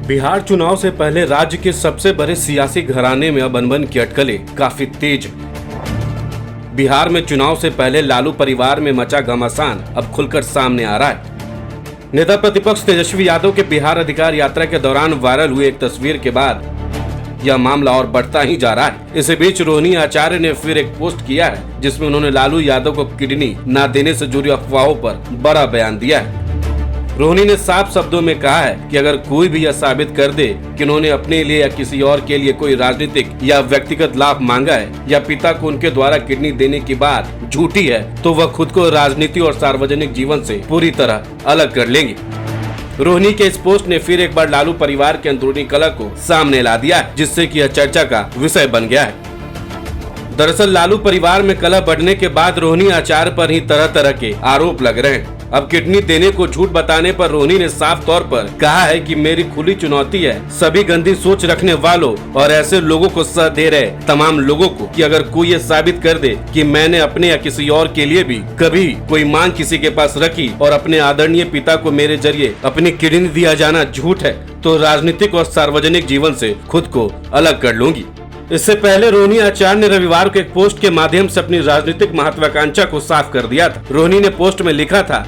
बिहार चुनाव से पहले राज्य के सबसे बड़े सियासी घराने में अब अनबन की अटकलें काफी तेज है। बिहार में चुनाव से पहले लालू परिवार में मचा घमासान अब खुलकर सामने आ रहा है। नेता प्रतिपक्ष तेजस्वी यादव के बिहार अधिकार यात्रा के दौरान वायरल हुई एक तस्वीर के बाद यह मामला और बढ़ता ही जा रहा है। इसी बीच रोहिणी आचार्य ने फिर एक पोस्ट किया है जिसमें उन्होंने लालू यादव को किडनी न देने से जुड़ी अफवाहों पर बड़ा बयान दिया है। रोहिणी ने साफ शब्दों में कहा है कि अगर कोई भी यह साबित कर दे कि उन्होंने अपने लिए या किसी और के लिए कोई राजनीतिक या व्यक्तिगत लाभ मांगा है या पिता को उनके द्वारा किडनी देने की बात झूठी है तो वह खुद को राजनीति और सार्वजनिक जीवन से पूरी तरह अलग कर लेंगे। रोहिणी के इस पोस्ट ने फिर एक बार लालू परिवार के अंदरूनी कलह को सामने ला दिया है, जिससे कि यह चर्चा का विषय बन गया है। दरअसल लालू परिवार में कलह बढ़ने के बाद रोहिणी आचार्य पर ही तरह तरह के आरोप लग रहे हैं। अब किडनी देने को झूठ बताने पर रोहिणी ने साफ तौर पर कहा है कि मेरी खुली चुनौती है सभी गंदी सोच रखने वालों और ऐसे लोगों को सह दे रहे तमाम लोगों को कि अगर कोई ये साबित कर दे कि मैंने अपने या किसी और के लिए भी कभी कोई मांग किसी के पास रखी और अपने आदरणीय पिता को मेरे जरिए अपनी किडनी दिया जाना झूठ है तो राजनीतिक और सार्वजनिक जीवन से खुद को अलग कर लूंगी। इससे पहले रोहिणी आचार्य ने रविवार को एक पोस्ट के माध्यम से अपनी राजनीतिक महत्वाकांक्षा को साफ कर दिया था। रोहिणी ने पोस्ट में लिखा था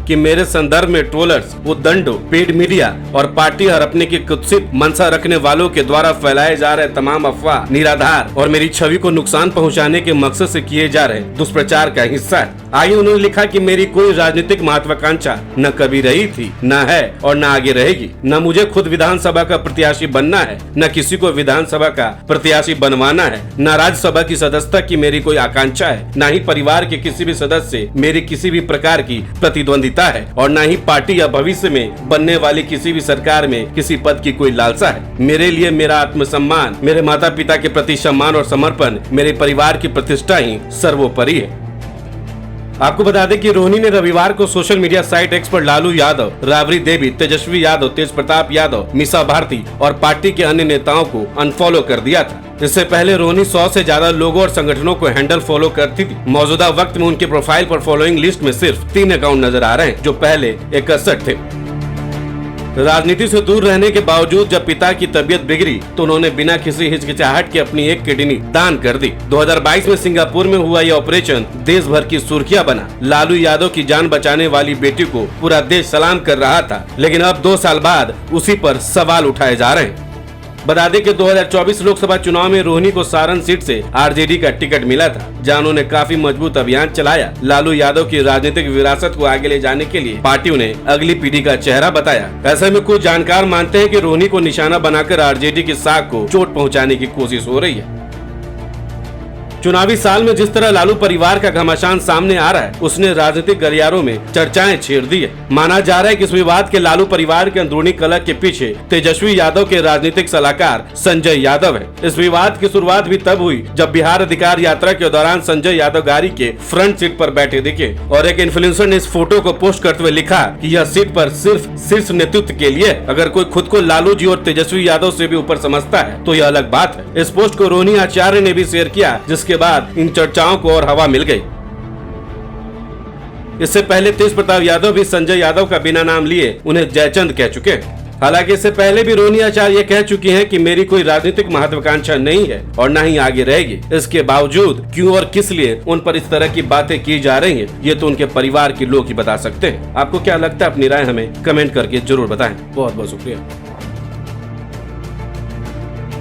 कि मेरे संदर्भ में ट्रोलर्स, उद्दंडों, पेड मीडिया और पार्टी हड़पने की कुत्सित मंशा रखने वालों के द्वारा फैलाए जा रहे तमाम अफवाह निराधार और मेरी छवि को नुकसान पहुंचाने के मकसद से किए जा रहे दुष्प्रचार का हिस्सा है। आगे उन्होंने लिखा कि मेरी कोई राजनीतिक महत्वाकांक्षा न कभी रही थी, न है और न आगे रहेगी। न मुझे खुद विधानसभा का प्रत्याशी बनना है, न किसी को विधानसभा का प्रत्याशी बनवाना है, न राज्यसभा की सदस्यता की मेरी कोई आकांक्षा है, न ही परिवार के किसी भी सदस्य से मेरी किसी भी प्रकार की प्रतिद्वंदिता है और न ही पार्टी या भविष्य में बनने वाली किसी भी सरकार में किसी पद की कोई लालसा है। मेरे लिए मेरा आत्मसम्मान, मेरे माता पिता के प्रति सम्मान और समर्पण, मेरे परिवार की प्रतिष्ठा ही सर्वोपरि है। आपको बता दें कि रोहिणी ने रविवार को सोशल मीडिया साइट एक्स पर लालू यादव, राबड़ी देवी, तेजस्वी यादव, तेज प्रताप यादव, मीसा भारती और पार्टी के अन्य नेताओं को अनफॉलो कर दिया था। इससे पहले रोहिणी 100 से ज्यादा लोगों और संगठनों को हैंडल फॉलो करती थी। मौजूदा वक्त में उनके प्रोफाइल पर फॉलोइंग लिस्ट में सिर्फ 3 अकाउंट नजर आ रहे हैं जो पहले 61 थे। राजनीति से दूर रहने के बावजूद जब पिता की तबीयत बिगड़ी तो उन्होंने बिना किसी हिचकिचाहट के अपनी एक किडनी दान कर दी। 2022 में सिंगापुर में हुआ यह ऑपरेशन देश भर की सुर्खियां बना। लालू यादव की जान बचाने वाली बेटी को पूरा देश सलाम कर रहा था, लेकिन अब 2 साल बाद उसी पर सवाल उठाए जा रहे हैं। बता दें कि 2024 लोकसभा चुनाव में रोहिणी को सारण सीट से आरजेडी का टिकट मिला था, जहां उन्होंने काफी मजबूत अभियान चलाया। लालू यादव की राजनीतिक विरासत को आगे ले जाने के लिए पार्टी उन्हें अगली पीढ़ी का चेहरा बताया। ऐसे में कुछ जानकार मानते हैं कि रोहिणी को निशाना बनाकर आरजेडी की साख को चोट पहुंचाने की कोशिश हो रही है। चुनावी साल में जिस तरह लालू परिवार का घमासान सामने आ रहा है, उसने राजनीतिक गलियारों में चर्चाएं छेड़ दी है। माना जा रहा है कि इस विवाद के लालू परिवार के अंदरूनी कलह के पीछे तेजस्वी यादव के राजनीतिक सलाहकार संजय यादव है। इस विवाद की शुरुआत भी तब हुई जब बिहार अधिकार यात्रा के दौरान संजय यादव गाड़ी के फ्रंट सीट पर बैठे दिखे और एक इन्फ्लुएंसर ने इस फोटो को पोस्ट करते हुए लिखा कि यह सीट पर सिर्फ शीर्ष नेतृत्व के लिए। अगर कोई खुद को लालू जी और तेजस्वी यादव से भी ऊपर समझता है तो यह अलग बात है। इस पोस्ट को रोहिणी आचार्य ने भी शेयर किया, जिसके बाद इन चर्चाओं को और हवा मिल गई। इससे पहले तेज प्रताप यादव भी संजय यादव का बिना नाम लिए उन्हें जयचंद कह चुके हैं। हालांकि इससे पहले भी रोहिणी आचार्य ये कह चुकी हैं कि मेरी कोई राजनीतिक महत्वाकांक्षा नहीं है और न ही आगे रहेगी। इसके बावजूद क्यों और किस लिए उन पर इस तरह की बातें की जा रही हैं, ये तो उनके परिवार के लोग ही बता सकते हैं। आपको क्या लगता है? अपनी राय हमें कमेंट करके जरूर बताएं। बहुत बहुत शुक्रिया।